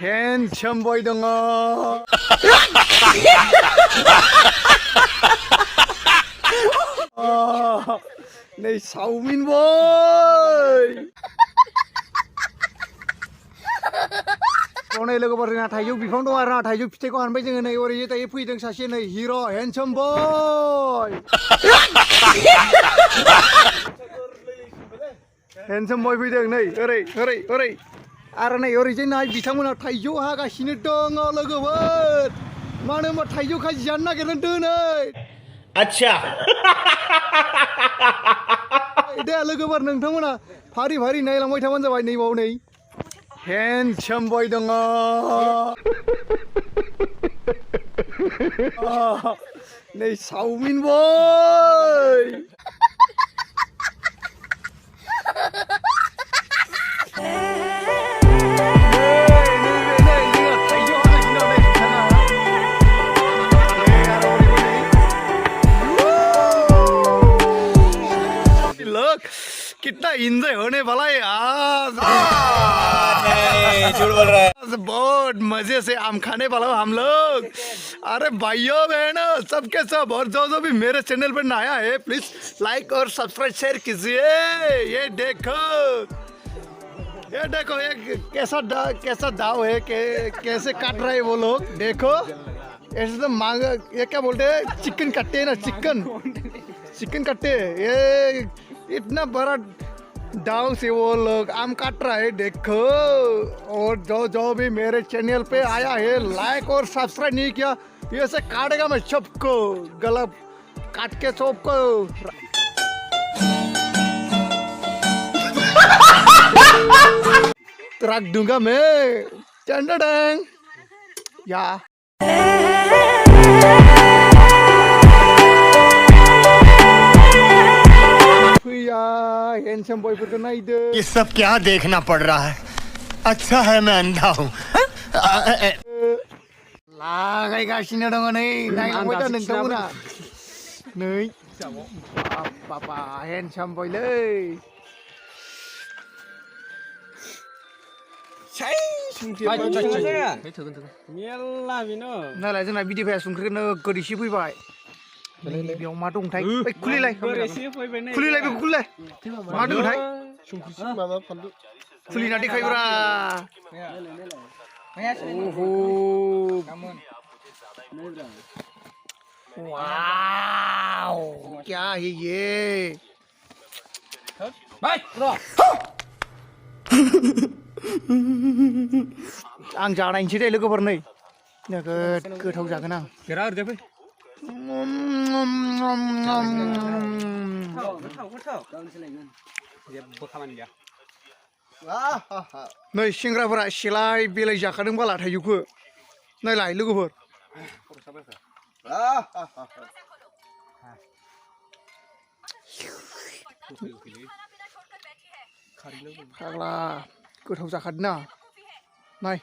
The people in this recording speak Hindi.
handsome boy dong. Này sáu min boy. Con này là cái bọn thầy dục bị phóng đâu ra thầy dục thế con bây giờ này ori như thế phi đằng xa xên này hero handsome boy. Handsome boy phi đằng này ori. Ara này ori trên này bị thằng nào thầy dục ha cái xin đong là cái bọn. Mà nếu mà thầy dục khai gián na cái lần này. अच्छा Đây là cái bọn nâng thằng nào phari này là mấy thằng bạn này vào này. Handsome boy dong. Này sáu min boy. Look, कितना इंजॉय होने वाला है आज। नहीं झूठ बोल रहा है। बहुत मजे से आम खाने वाला हूँ हम लोग। अरे भाइयों बहनों सबके सब और जो भी मेरे चैनल पर नया है प्लीज लाइक और सब्सक्राइब शेयर कीजिए। ये देखो ये कैसा दाव है कैसे काट रहे हैं वो लोग। देखो ऐसे तो मांग ये क्या बोलते हैं चिकन कट्टे है ना चिकन कट्टे। ये इतना बड़ा दाव से वो लोग आम काट रहा है देखो। और जो भी मेरे चैनल पे आया है लाइक और सब्सक्राइब नहीं किया ये से काटेगा मैं सबको गला काट के सबको रख दूंगा मैं चंडंग या handsome boy पर तो नहीं दे। ये सब क्या देखना पड़ रहा है। अच्छा है मैं अंधा हूँ। लागाय गासिनो दङ नै नायलांबाय था नोंथांमोना नै बाबा handsome boy लै नालाय जोंना बिदिफाया संख्रिखौनो गोदैसि फैबाय बेयाव मा दंथाय खुलिलाय बेखौ खुलिलाय मा दंथाय खुलिना देखायब्रा। ओहो वाव क्या है ये आं जानायनोसै दे लोगोफोर नै नोगोद गोथाव जागोन आं बेरा ओरैजाय फै नै सेंग्राफोरा सेलाय बेलाय जाखादों बाला थाइजौखौ नायलाय लोगोफोर फाग्ला गोथाव जाखादों ना नाय